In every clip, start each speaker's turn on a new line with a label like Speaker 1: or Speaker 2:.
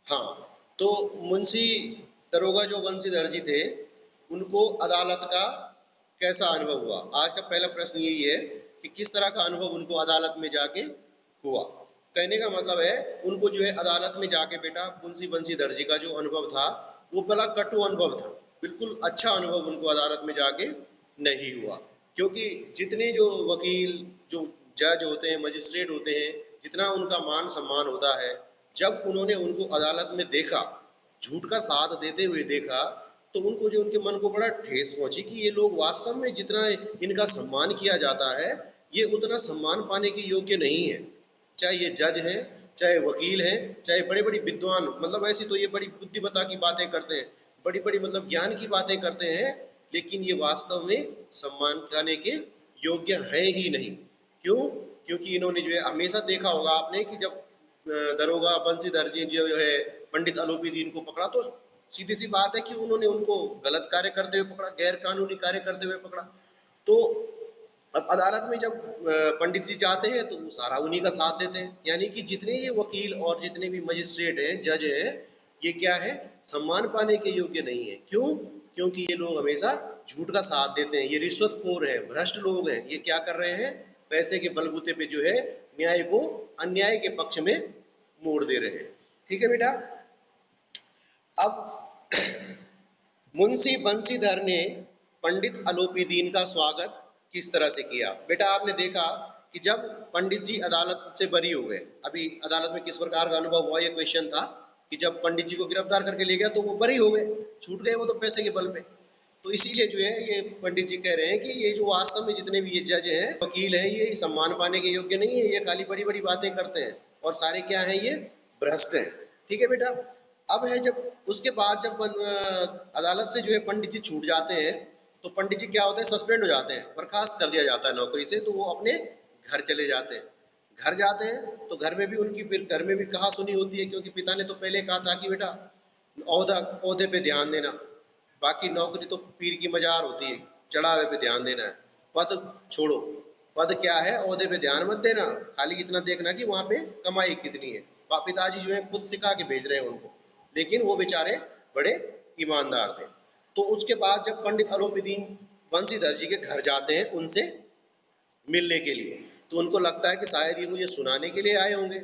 Speaker 1: हाँ, तो मुंशी दरोगा जो बंशीधर जी थे, उनको अदालत का कैसा अनुभव हुआ? आज का पहला प्रश्न यही है कि किस तरह का अनुभव उनको अदालत में जाके हुआ। कहने का मतलब है, उनको जो है अदालत में जाके बेटा मुंशी बंशीधर जी का जो अनुभव था, वो बड़ा कटु अनुभव था। बिल्कुल अच्छा अनुभव उनको अदालत में जाके नहीं हुआ, क्योंकि जितने जो वकील, जो जज होते हैं, मजिस्ट्रेट होते हैं, जितना उनका मान सम्मान होता है, जब उन्होंने उनको अदालत में देखा, झूठ का साथ देते हुए देखा, तो उनको जो उनके मन को बड़ा ठेस पहुंची कि ये लोग वास्तव में जितना इनका सम्मान किया जाता है, ये उतना सम्मान पाने के योग्य नहीं है। चाहे ये जज हैं, चाहे वकील हैं, चाहे बड़े बड़े विद्वान, मतलब ऐसी तो ये बड़ी बुद्धिमत्ता की बातें करते हैं, बड़ी बड़ी मतलब ज्ञान की बातें करते हैं, लेकिन ये वास्तव में सम्मान पाने के योग्य है ही नहीं। क्यों? क्योंकि इन्होंने जो है हमेशा देखा होगा आपने कि जब दरोगा बंशीधर जी जो है पंडित आलोपीदीन को पकड़ा, तो सीधी सी बात है कि उन्होंने उनको गलत कार्य करते हुए पकड़ा, गैर कानूनी कार्य करते हुए पकड़ा। तो अब अदालत में जब पंडित जी जाते हैं तो वो सारा उन्हीं का साथ देते हैं, यानी कि जितने ये वकील और जितने भी मजिस्ट्रेट हैं, जज हैं, ये क्या है, सम्मान पाने के योग्य नहीं है। क्यों? क्योंकि ये लोग हमेशा झूठ का साथ देते हैं, ये रिश्वतखोर हैं, भ्रष्ट लोग हैं। ये क्या कर रहे हैं, पैसे के बलबूते पे जो है न्याय को अन्याय के पक्ष में मोड़ दे रहे हैं। ठीक है बेटा। अब मुंशी बंशीधर ने पंडित आलोपीदीन का स्वागत किस तरह से किया? बेटा आपने देखा कि जब पंडित जी अदालत से बरी हो गए, अभी अदालत में किस प्रकार का अनुभव हुआ, ये क्वेश्चन था कि जब पंडित जी को गिरफ्तार करके ले गया तो वो बरी हो गए, छूट गए वो तो पैसे के बल पे। तो इसीलिए जो है ये पंडित जी कह रहे हैं कि ये जो वास्तव में जितने भी ये जज हैं, वकील हैं, ये सम्मान पाने के योग्य नहीं है, ये खाली बड़ी बड़ी बातें करते हैं और सारे क्या हैं, ये भ्रष्ट हैं। ठीक है बेटा। अब है जब उसके बाद जब अदालत से जो है पंडित जी छूट जाते हैं, तो पंडित जी क्या होते हैं, सस्पेंड हो जाते हैं, बर्खास्त कर दिया जाता है नौकरी से, तो वो अपने घर चले जाते हैं। घर जाते हैं तो घर में भी उनकी फिर घर में भी कहा सुनी होती है, क्योंकि पिता ने तो पहले कहा था कि बेटा ओहदे पे ध्यान देना, बाकी नौकरी तो पीर की मजार होती है, चढ़ावे पे ध्यान देना है, पद छोड़ो। पद क्या है, ओहदे पे ध्यान मत देना, खाली इतना देखना कि वहां पे कमाई कितनी है। पिताजी जो है खुद सिखा के भेज रहे हैं उनको, लेकिन वो बेचारे बड़े ईमानदार थे। तो उसके बाद जब पंडित आलोपीदीन बंशीधर जी के घर जाते हैं उनसे मिलने के लिए, तो उनको लगता है कि शायद ये मुझे सुनाने के लिए आए होंगे,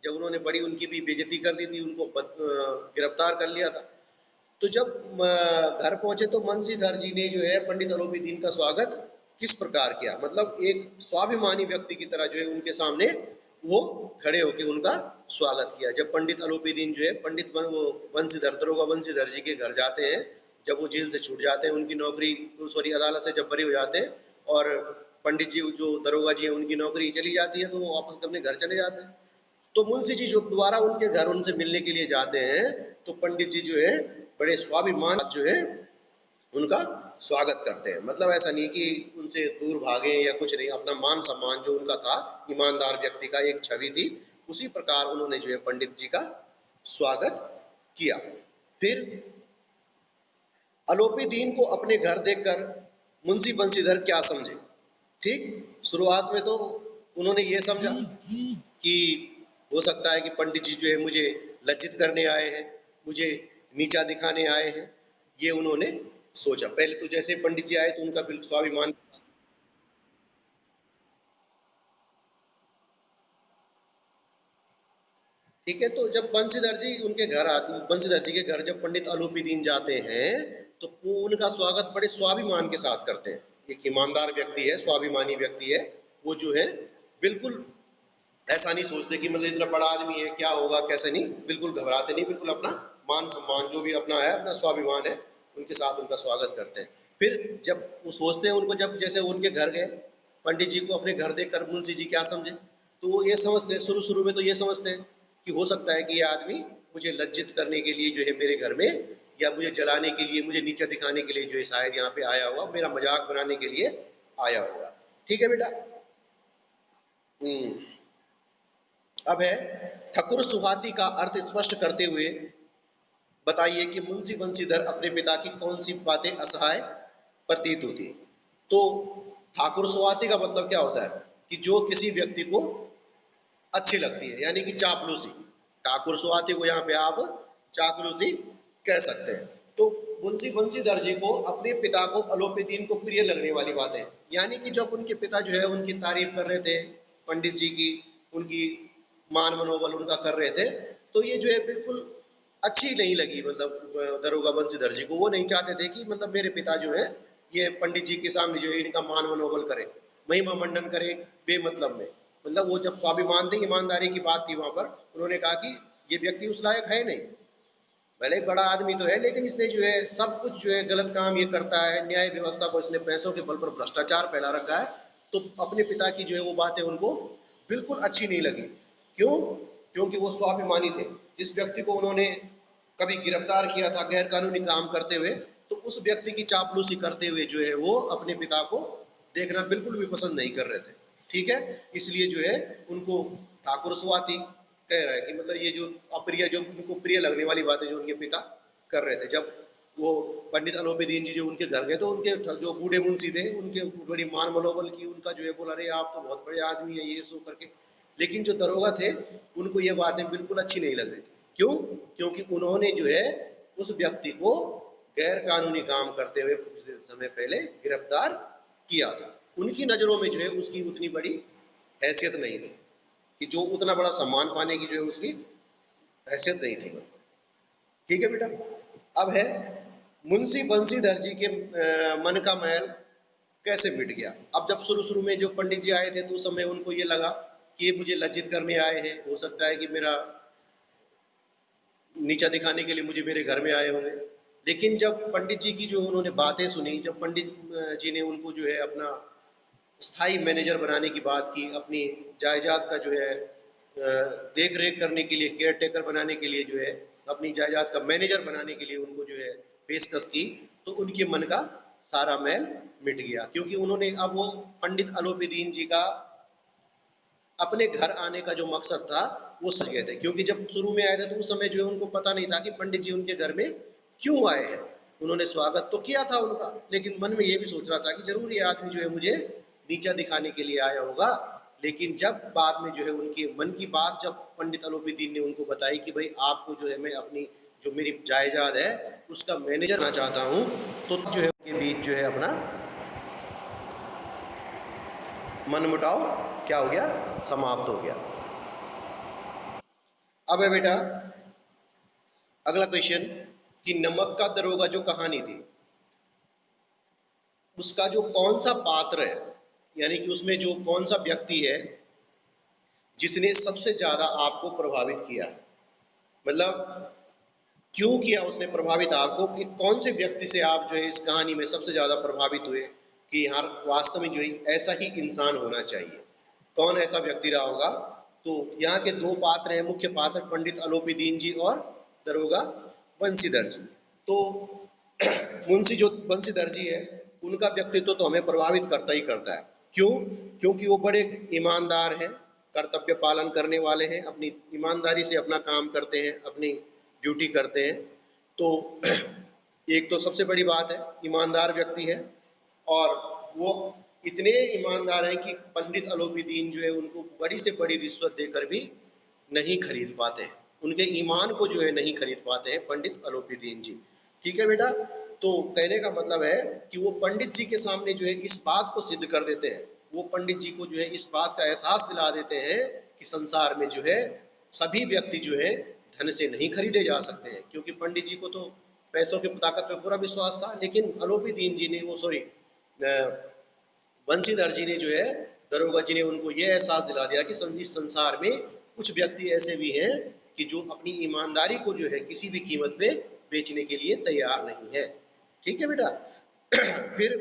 Speaker 1: जब उन्होंने बड़ी उनकी भी बेइज्जती कर दी थी, उनको गिरफ्तार कर लिया था। तो जब घर पहुंचे तो बंशीधर जी ने जो है पंडित आलोपीदीन का स्वागत किस प्रकार किया, मतलब एक स्वाभिमानी व्यक्ति की तरह जो है उनके सामने वो खड़े होकर उनका स्वागत किया। जब पंडित आलोपीदीन जो है वो बंशीधर दरोगा बंशीधर जी के घर जाते हैं, जब वो जेल से छूट जाते हैं, उनकी नौकरी सॉरी अदालत से जब बरी हो जाते हैं, और पंडित जी जो दरोगा जी हैं उनकी नौकरी चली जाती है, तो वो वापस अपने घर चले जाते हैं। तो मुंशी जी जो दोबारा उनके घर उनसे मिलने के लिए जाते हैं, तो पंडित जी जो है बड़े स्वाभिमान जो है उनका स्वागत करते हैं। मतलब ऐसा नहीं कि उनसे दूर भागे या कुछ नहीं, अपना मान सम्मान जो उनका था, ईमानदार व्यक्ति का एक छवि थी, उसी प्रकार उन्होंने जो है पंडित जी का स्वागत किया। फिर आलोपीदीन को अपने घर देखकर मुंशी बंशीधर क्या समझे? ठीक, शुरुआत में तो उन्होंने ये समझा कि हो सकता है कि पंडित जी जो है मुझे लज्जित करने आए हैं, मुझे नीचा दिखाने आए हैं, ये उन्होंने सोचा। पहले तो जैसे पंडित जी आए तो उनका बिल्कुल स्वाभिमान, ठीक है। तो जब बंशीधर जी उनके घर आते, बंशीधर जी के घर जब पंडित आलोपीदीन जाते हैं, तो वो उनका स्वागत बड़े स्वाभिमान के साथ करते हैं। एक ईमानदार व्यक्ति है, स्वाभिमानी व्यक्ति है, वो जो है बिल्कुल ऐसा नहीं सोचते कि मतलब इतना बड़ा आदमी है क्या होगा कैसे, नहीं, बिल्कुल घबराते नहीं, बिल्कुल अपना मान सम्मान जो भी अपना है, अपना स्वाभिमान है, उनके साथ उनका स्वागत करते हैं। फिर जब वो सोचते हैं उनको, जब जैसे उनके घर गए पंडित जी को अपने घर देखकर मुंशी जी क्या समझे, तो वो ये समझते हैं, शुरू शुरू में तो ये समझते हैं कि हो सकता है कि ये आदमी मुझे लज्जित करने के लिए जो है मेरे घर में, या मुझे जलाने के लिए, मुझे नीचा दिखाने के लिए जो है शायद यहाँ पे आया होगा, मेरा मजाक बनाने के लिए आया होगा। ठीक है बेटा। अब है ठकुर सुहाती का अर्थ स्पष्ट करते हुए बताइए कि मुंशी बंशीधर अपने पिता की कौन सी बातें असहाय प्रतीत होती है। तो ठाकुर सुहाती का मतलब क्या होता है कि जो किसी व्यक्ति को अच्छी लगती है, यानी कि चापलूसी। ठाकुर सुहाती को यहाँ पे आप चाकलूसी कह सकते हैं। तो मुंशी बंसीधर जी को अपने पिता को अलोपीदीन को प्रिय लगने वाली बात है, यानी कि जब उनके पिता जो है उनकी तारीफ कर रहे थे पंडित जी की, उनकी मान मनोबल उनका कर रहे थे, तो ये जो है बिल्कुल अच्छी नहीं लगी, मतलब दरोगा बंसीधर जी को। वो नहीं चाहते थे कि मतलब मेरे पिता जो है ये पंडित जी के सामने जो है इनका मान मनोबल करे, महिमा मंडन करे बेमतलब में। मतलब वो जब स्वाभिमान थे, ईमानदारी की बात थी वहां पर, उन्होंने कहा कि ये व्यक्ति उस लायक है नहीं, भले बड़ा आदमी तो है लेकिन इसने जो है सब कुछ जो है गलत काम ये करता है, न्याय व्यवस्था को इसने पैसों के बल पर भ्रष्टाचार फैला रखा है। तो अपने पिता की जो है वो बातें उनको बिल्कुल अच्छी नहीं लगी। क्यों? क्योंकि वो स्वाभिमानी थे। जिस व्यक्ति को उन्होंने कभी गिरफ्तार किया था गैर कानूनी काम करते हुए, तो उस व्यक्ति की चापलूसी करते हुए जो है वो अपने पिता को देखना बिल्कुल भी पसंद नहीं कर रहे थे। ठीक है, इसलिए जो है उनको ठाकुर स्वाति कह रहा है कि मतलब ये जो अप्रिय, जो उनको प्रिय लगने वाली बातें जो उनके पिता कर रहे थे। जब वो पंडित अलोपीदीन जी जो उनके घर गए तो उनके जो बूढ़े मुंशी थे उनके बड़ी मान मनोबल की, उनका जो है बोला अरे आप तो बहुत बड़े आदमी है ये सो करके। लेकिन जो दरोगा थे उनको ये बातें बिल्कुल अच्छी नहीं लग रही थी। क्यों? क्योंकि उन्होंने जो है उस व्यक्ति को गैर कानूनी काम करते हुए कुछ समय पहले गिरफ्तार किया था। उनकी नजरों में जो है उसकी उतनी बड़ी हैसियत नहीं थी, कि जो उतना बड़ा सम्मान पाने की जो है उसकी हैसियत नहीं थी। ठीक है बेटा। अब है मुंशी बंसीधर जी के मन का मैल कैसे मिट गया। अब जब शुरू शुरू में जो पंडित जी आए थे तो उस समय उनको ये लगा कि ये मुझे लज्जित करने आए हैं, हो सकता है कि मेरा नीचा दिखाने के लिए मुझे मेरे घर में आए होंगे। लेकिन जब पंडित जी की जो उन्होंने बातें सुनी, जब पंडित जी ने उनको जो है अपना स्थायी मैनेजर बनाने की बात की, अपनी जायदाद का जो है देख रेख करने के लिए, केयर टेकर बनाने के लिए जो है अपनी जायदाद का मैनेजर बनाने के लिए उनको जो है पेशकश की, तो उनके मन का सारा मैल मिट गया। क्योंकि उन्होंने अब वो पंडित अलोपीदीन जी का अपने घर आने का जो मकसद था वो सज गए थे। क्योंकि जब शुरू में आए थे तो उस समय जो है उनको पता नहीं था कि पंडित जी उनके घर में क्यों आए हैं। उन्होंने स्वागत तो किया था उनका, लेकिन मन में ये भी सोच रहा था कि जरूर ये आदमी जो है मुझे नीचा दिखाने के लिए आया होगा। लेकिन जब बाद में जो है उनके मन की बात जब पंडित अलोपीदीन ने उनको बताई कि भाई आपको जो है मैं अपनी जो मेरी जायदाद है उसका मैनेजर बनना चाहता हूँ, तो जो है उनके बीच जो है अपना मनमुटाव क्या हो गया, समाप्त हो गया। अब है बेटा अगला क्वेश्चन कि नमक का दरोगा जो कहानी थी उसका जो कौन सा पात्र है, यानी कि उसमें जो कौन सा व्यक्ति है जिसने सबसे ज्यादा आपको प्रभावित किया, मतलब क्यों किया उसने प्रभावित आपको, कि कौन से व्यक्ति से आप जो है इस कहानी में सबसे ज्यादा प्रभावित हुए कि यार वास्तव में जो है ऐसा ही इंसान होना चाहिए। कौन ऐसा व्यक्ति रहा होगा? तो यहाँ के दो पात्र हैं, मुख्य पात्र पंडित अलोपीदीन जी और दरोगा बंसीधर जी। तो मुंशी जो बंसीधर जी है उनका व्यक्तित्व तो हमें प्रभावित करता ही करता है। क्यों? क्योंकि वो बड़े ईमानदार हैं, कर्तव्य पालन करने वाले हैं, अपनी ईमानदारी से अपना काम करते हैं, अपनी ड्यूटी करते हैं। तो एक तो सबसे बड़ी बात है ईमानदार व्यक्ति है, और वो इतने ईमानदार हैं कि पंडित अलोपीदीन जो है उनको बड़ी से बड़ी रिश्वत देकर भी नहीं खरीद पाते हैं, उनके ईमान को जो है नहीं खरीद पाते हैं पंडित अलोपीदीन जी। ठीक है बेटा। तो कहने का मतलब है कि वो पंडित जी के सामने जो है इस बात को सिद्ध कर देते हैं, वो पंडित जी को जो है इस बात का एहसास दिला देते हैं कि संसार में जो है सभी व्यक्ति जो है धन से नहीं खरीदे जा सकते हैं। क्योंकि पंडित जी को तो पैसों की ताकत पे पूरा विश्वास था, लेकिन अलोपीदीन जी ने वो सॉरी बंसीधर जी ने जो है दरोगा जी ने उनको ये एहसास दिला दिया कि इस संसार में कुछ व्यक्ति ऐसे भी हैं कि जो अपनी ईमानदारी को जो है किसी भी कीमत पे बेचने के लिए तैयार नहीं है। ठीक है बेटा। फिर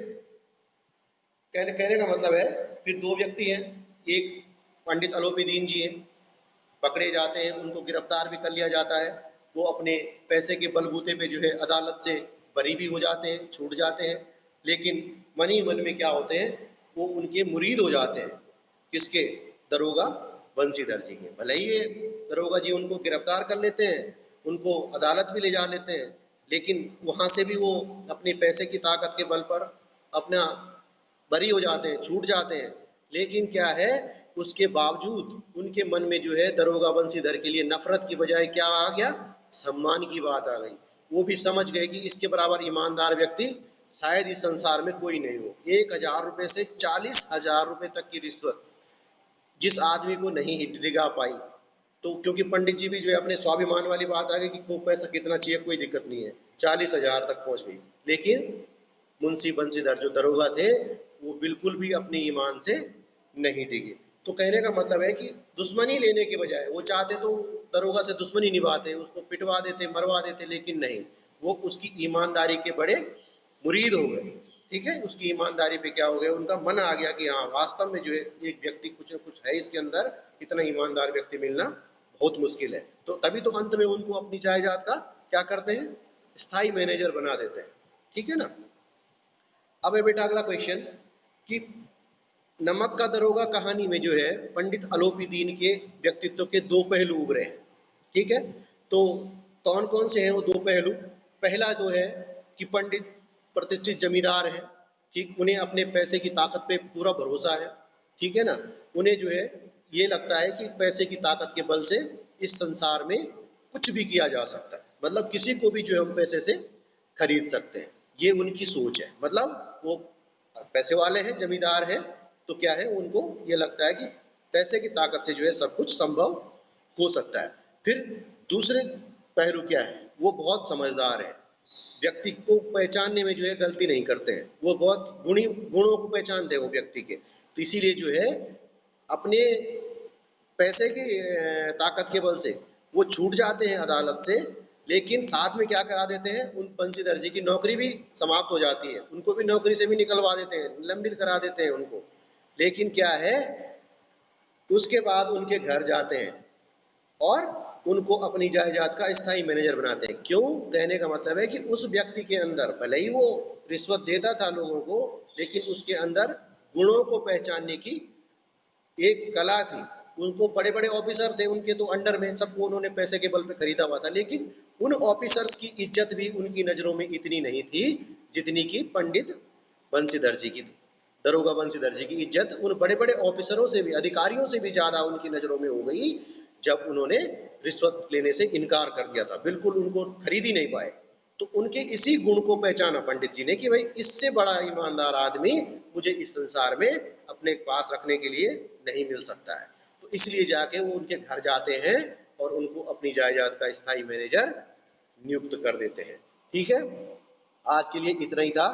Speaker 1: कहने का मतलब है फिर दो व्यक्ति हैं, एक पंडित अलोपीदीन जी हैं, पकड़े जाते हैं, उनको गिरफ्तार भी कर लिया जाता है, वो अपने पैसे के बलबूते पे जो है अदालत से बरी भी हो जाते हैं, छूट जाते हैं। लेकिन मन ही मन में क्या होते हैं, वो उनके मुरीद हो जाते हैं। किसके? दरोगा बंसीधर जी के। भले ही ये दरोगा जी उनको गिरफ्तार कर लेते हैं, उनको अदालत भी ले जा लेते हैं, लेकिन वहां से भी वो अपने पैसे की ताकत के बल पर अपना बरी हो जाते हैं, छूट जाते हैं। लेकिन क्या है, उसके बावजूद उनके मन में जो है दरोगा बंसीधर के लिए नफरत की बजाय क्या आ गया, सम्मान की बात आ गई। वो भी समझ गए कि इसके बराबर ईमानदार व्यक्ति शायद इस संसार में कोई नहीं हो। 1,000 रुपए से 40,000 रुपए तक की रिश्वत जिस आदमी को नहीं डिगा पाई, तो क्योंकि पंडित जी भी जो है अपने स्वाभिमान वाली बात आ गई कि खूब पैसा कितना चाहिए कोई दिक्कत नहीं है, 40,000 तक पहुंच गई। लेकिन मुंशी बंसीधर जो दरोगा थे वो बिल्कुल भी अपने ईमान से नहीं डिगे। तो कहने का मतलब है कि दुश्मनी लेने के बजाय वो चाहते तो दरोगा से दुश्मनी निभाते, उसको पिटवा देते, मरवा देते, लेकिन नहीं, वो उसकी ईमानदारी के बड़े मुरीद हो गए। ठीक है, उसकी ईमानदारी पे क्या हो गया, उनका मन आ गया कि हाँ वास्तव में जो है एक व्यक्ति कुछ न कुछ है इसके अंदर, इतना ईमानदार व्यक्ति मिलना बहुत मुश्किल है। तो तभी तो अंत में उनको अपनी जायदाद का क्या करते हैं, स्थायी मैनेजर बना देते हैं। ठीक है ना। अब है बेटा अगला क्वेश्चन कि नमक का दरोगा कहानी में जो है पंडित अलोपीदीन के व्यक्तित्व के दो पहलू उभरे हैं। ठीक है, तो कौन कौन से हैं वो दो पहलू। पहला तो है कि पंडित प्रतिष्ठित जमींदार हैं, ठीक, उन्हें अपने पैसे की ताकत पे पूरा भरोसा है। ठीक है ना, उन्हें जो है ये लगता है कि पैसे की ताकत के बल से इस संसार में कुछ भी किया जा सकता है, मतलब किसी को भी जो है हम पैसे से खरीद सकते हैं। ये उनकी सोच है, मतलब वो पैसे वाले हैं, जमींदार हैं, तो क्या है उनको ये लगता है कि पैसे की ताकत से जो है सब कुछ संभव हो सकता है। फिर दूसरे पहलू क्या है, वो बहुत समझदार है, व्यक्ति को पहचानने में जो है गलती नहीं करते हैं, वो बहुत गुणों को पहचानते हैं वो व्यक्ति के। तो इसीलिए जो है अपने पैसे की ताकत के बल से वो छूट जाते हैं अदालत से, लेकिन साथ में क्या करा देते हैं, उन बंसीधर जी की नौकरी भी समाप्त हो जाती है, उनको भी नौकरी से भी निकलवा देते हैं, निलंबित करा देते हैं उनको। लेकिन क्या है, उसके बाद उनके घर जाते हैं और उनको अपनी जायदाद का स्थायी मैनेजर बनाते हैं। क्यों, कहने का मतलब है कि उस व्यक्ति के अंदर भले ही वो रिश्वत देता था लोगों को, लेकिन उसके अंदर गुणों को पहचानने की एक कला थी। उनको बड़े बड़े ऑफिसर थे उनके तो अंडर में, सबको उन्होंने पैसे के बल पे खरीदा हुआ था, लेकिन उन ऑफिसर्स की इज्जत भी उनकी नजरों में इतनी नहीं थी जितनी की पंडित बंसीधर जी की थी। दरोगा बंसीधर जी की इज्जत उन बड़े बड़े ऑफिसरों से भी, अधिकारियों से भी ज्यादा उनकी नजरों में हो गई जब उन्होंने रिश्वत लेने से इनकार कर दिया था, बिल्कुल उनको खरीद ही नहीं पाए। तो उनके इसी गुण को पहचाना पंडित जी ने कि भाई इससे बड़ा ईमानदार आदमी मुझे इस संसार में अपने पास रखने के लिए नहीं मिल सकता है। तो इसलिए जाके वो उनके घर जाते हैं और उनको अपनी जायदाद का स्थायी मैनेजर नियुक्त कर देते हैं। ठीक है, आज के लिए इतना ही था।